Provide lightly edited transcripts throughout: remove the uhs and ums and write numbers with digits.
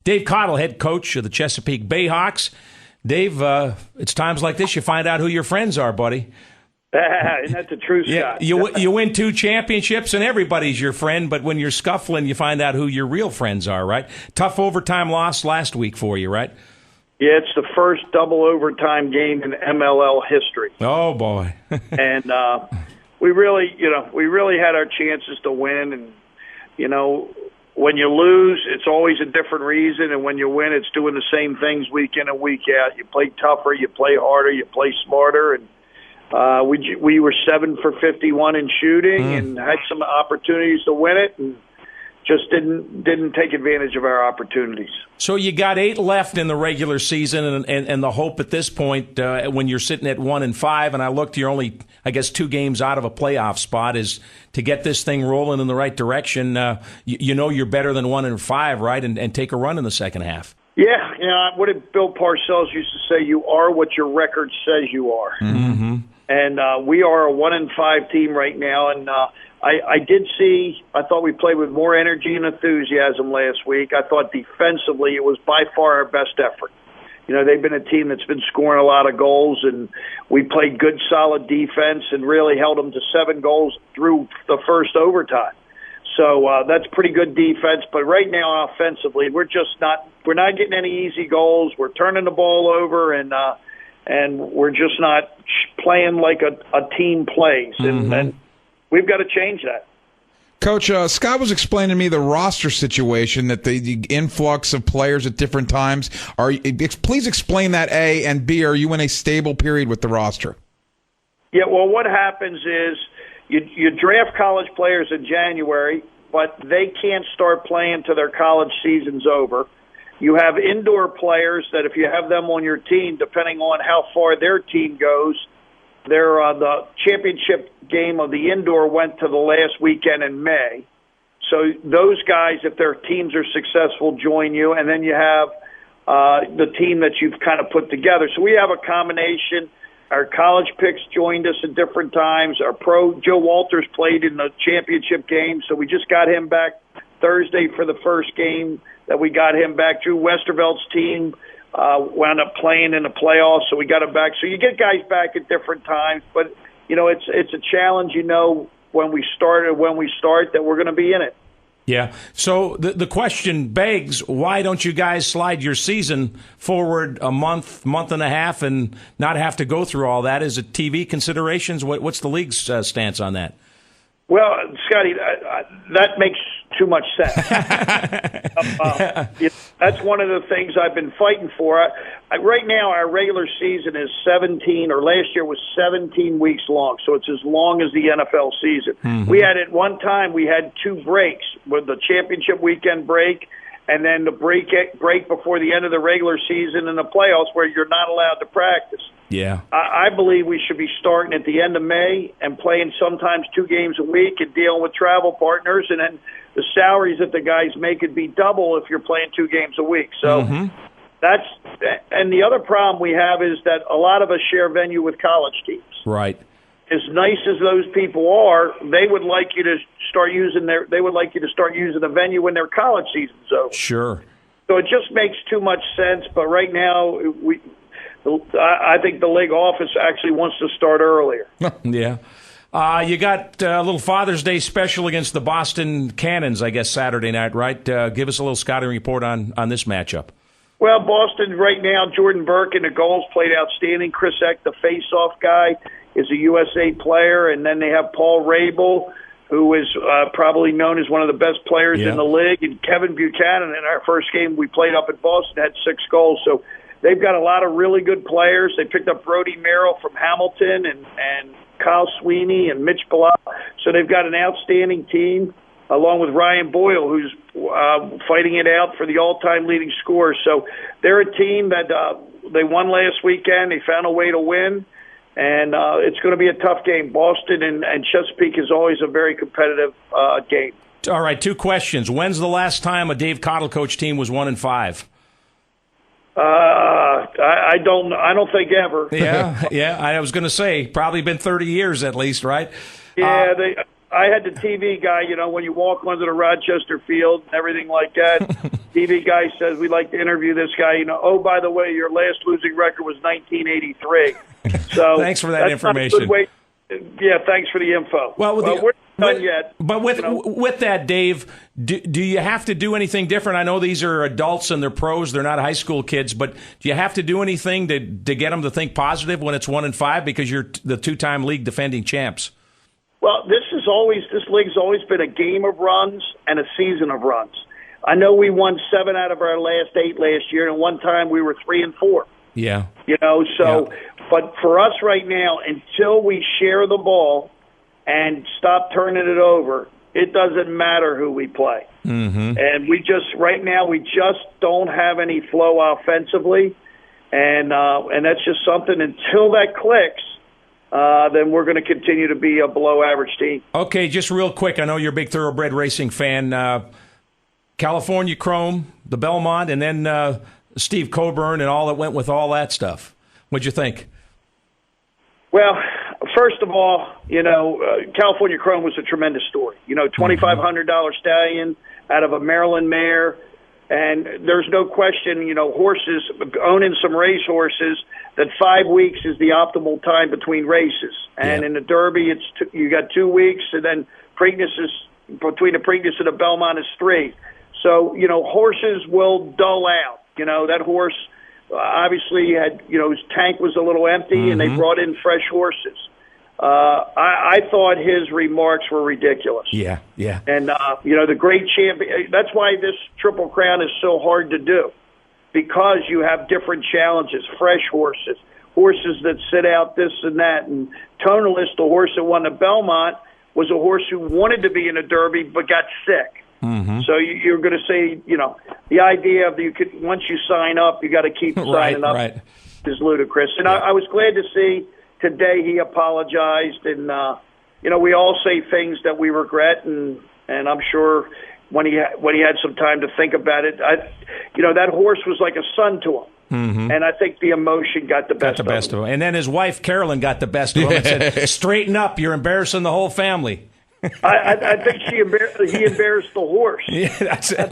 Dave Cottle, head coach of the Chesapeake Bayhawks. Dave, it's times like this you find out who your friends are, buddy. Isn't that the truth, Scott? Yeah, you win 2 championships and everybody's your friend, but when you're scuffling, you find out who your real friends are, right? Tough overtime loss last week for you, right? Yeah, it's the first double overtime game in MLL history. Oh boy! And we really had our chances to win, and when you lose, it's always a different reason, and when you win, it's doing the same things week in and week out. You play tougher, you play harder, you play smarter, and we were 7 for 51 in shooting and had some opportunities to win it, and just didn't take advantage of our opportunities. So you got 8 left in the regular season, and the hope at this point, when you're sitting at 1-5, and I looked, you're only, I guess, 2 games out of a playoff spot, is to get this thing rolling in the right direction. You're better than 1-5, right, and take a run in the second half. Yeah, what did Bill Parcells used to say? You are what your record says you are. Mm-hmm. And we are a 1-5 team right now, and I thought we played with more energy and enthusiasm last week. I thought defensively it was by far our best effort. They've been a team that's been scoring a lot of goals, and we played good, solid defense and really held them to 7 goals through the first overtime. So that's pretty good defense. But right now, offensively, we're not getting any easy goals. We're turning the ball over, and we're just not playing like a team plays. And we've got to change that. Coach, Scott was explaining to me the roster situation, that the influx of players at different times. Please explain that, A, and B, are you in a stable period with the roster? Yeah, well, what happens is you draft college players in January, but they can't start playing till their college season's over. You have indoor players that if you have them on your team, depending on how far their team goes, the championship game of the indoor went to the last weekend in May. So those guys, if their teams are successful, join you, and then you have the team that you've kind of put together. So we have a combination. Our college picks joined us at different times. Our pro, Joe Walters, played in the championship game, so we just got him back Thursday for the first game that we got him back. Drew Westervelt's team wound up playing in the playoffs, so we got him back. So you get guys back at different times, but it's a challenge. When we start that we're going to be in it. Yeah. So the question begs, why don't you guys slide your season forward a month and a half, and not have to go through all that? Is it TV considerations? What's the league's stance on that? Well, Scotty, that makes too much sense. That's one of the things I've been fighting for. Right now, our regular season is 17, or last year was 17 weeks long, so it's as long as the NFL season. Mm-hmm. We had at one time, we had 2 breaks, with the championship weekend break and then the break before the end of the regular season and the playoffs, where you're not allowed to practice. Yeah, I believe we should be starting at the end of May and playing sometimes 2 games a week and dealing with travel partners, and then the salaries that the guys make would be double if you're playing 2 games a week. So and the other problem we have is that a lot of us share venue with college teams. Right. As nice as those people are, they would like you to start using the venue when their college season's over. Sure. So it just makes too much sense. But right now, I think the league office actually wants to start earlier. Yeah. You got a little Father's Day special against the Boston Cannons, I guess, Saturday night, right? Give us a little scouting report on this matchup. Well, Boston right now, Jordan Burke in the goals played outstanding. Chris Eck, the face-off guy, is a USA player. And then they have Paul Rabel, who is probably known as one of the best players in the league. And Kevin Buchanan, in our first game we played up at Boston, had 6 goals. So they've got a lot of really good players. They picked up Brody Merrill from Hamilton and Kyle Sweeney and Mitch Blau. So they've got an outstanding team, along with Ryan Boyle, who's fighting it out for the all-time leading scorer. So they're a team that they won last weekend. They found a way to win, and it's going to be a tough game. Boston and Chesapeake is always a very competitive game. All right, 2 questions. When's the last time a Dave Cottle coach team was 1-5? I don't think ever. Yeah. I was going to say probably been 30 years at least, right? Yeah, I had the TV guy, when you walk onto the Rochester field and everything like that, TV guy says, we'd like to interview this guy. Oh, by the way, your last losing record was 1983. So thanks for that information. Yeah, thanks for the info. Well, we're not done yet. But with that, Dave, do you have to do anything different? I know these are adults and they're pros; they're not high school kids. But do you have to do anything to get them to think positive when it's 1-5 because you're the two-time league defending champs? Well, this league's always been a game of runs and a season of runs. I know we won 7 out of our last 8 last year, and one time we were 3-4. Yeah. But for us right now, until we share the ball and stop turning it over, it doesn't matter who we play. Mm-hmm. And we just don't have any flow offensively, and that's just something. Until that clicks, then we're going to continue to be a below-average team. Okay, just real quick. I know you're a big thoroughbred racing fan. California Chrome, the Belmont, and then Steve Coburn and all that went with all that stuff. What'd you think? Well, first of all, California Chrome was a tremendous story. $2,500 stallion out of a Maryland mare, and there's no question, horses, owning some race horses, that 5 weeks is the optimal time between races. And in the Derby, you got 2 weeks, and then between the Preakness and the Belmont is 3. So, horses will dull out. That horse obviously had, his tank was a little empty, and they brought in fresh horses. I thought his remarks were ridiculous. Yeah. And, the great champion, that's why this Triple Crown is so hard to do, because you have different challenges, fresh horses that sit out this and that. And Tonalist, the horse that won the Belmont, was a horse who wanted to be in a Derby but got sick. Mm-hmm. So you're going to say, the idea of once you sign up, you got to keep signing up is ludicrous. And I was glad to see today he apologized, and we all say things that we regret, and I'm sure when he had some time to think about it, that horse was like a son to him. Mm-hmm. And I think the emotion got the best of him. And then his wife Carolyn got the best of him and said, "Straighten up! You're embarrassing the whole family." I think he embarrassed the horse. Yeah, that's it.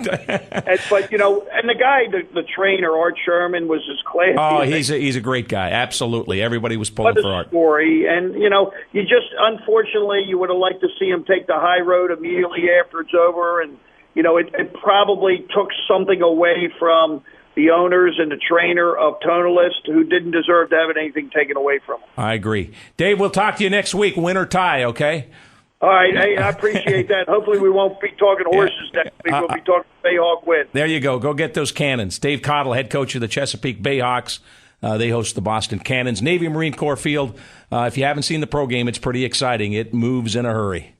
But and the guy, the trainer, Art Sherman, was his class. Oh, he's a great guy. Absolutely, everybody was pulling for Art. Story, and you just unfortunately you would have liked to see him take the high road immediately after it's over, and it probably took something away from the owners and the trainer of Tonalist, who didn't deserve to have anything taken away from him. I agree, Dave. We'll talk to you next week, win or tie. Okay. All right, hey, I appreciate that. Hopefully we won't be talking horses next week. We'll be talking Bayhawk win. There you go. Go get those cannons. Dave Cottle, head coach of the Chesapeake Bayhawks. They host the Boston Cannons. Navy Marine Corps Field. If you haven't seen the pro game, it's pretty exciting. It moves in a hurry.